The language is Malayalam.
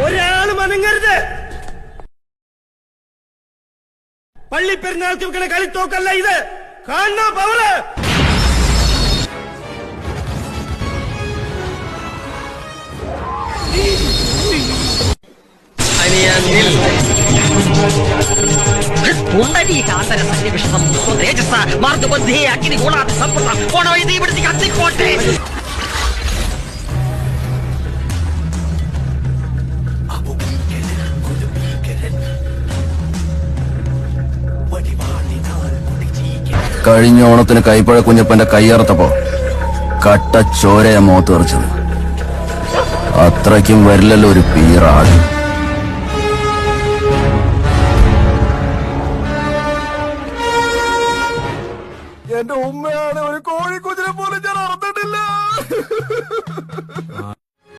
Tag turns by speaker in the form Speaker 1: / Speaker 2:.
Speaker 1: ഒരാളും അനങ്ങരുത്. പള്ളിപ്പെരുന്നാൾക്ക് വെക്കണ കളിത്തോക്കല്ല ഇത്. കാണണ പവള്.
Speaker 2: കഴിഞ്ഞ ഓണത്തിന് കൈപ്പഴ കുഞ്ഞപ്പന്റെ കയ്യറത്തപ്പോ കട്ട ചോരയാ മുഖത്ത് തെറിച്ചത്. അത്രയ്ക്കും വരില്ലല്ലോ ഒരു പീറാട്.
Speaker 3: എന്റെ ഉമ്മയാണ് ഒരു കോഴിക്കുഞ്ഞിനെ പോലും ഞാൻ അറന്നിട്ടില്ല.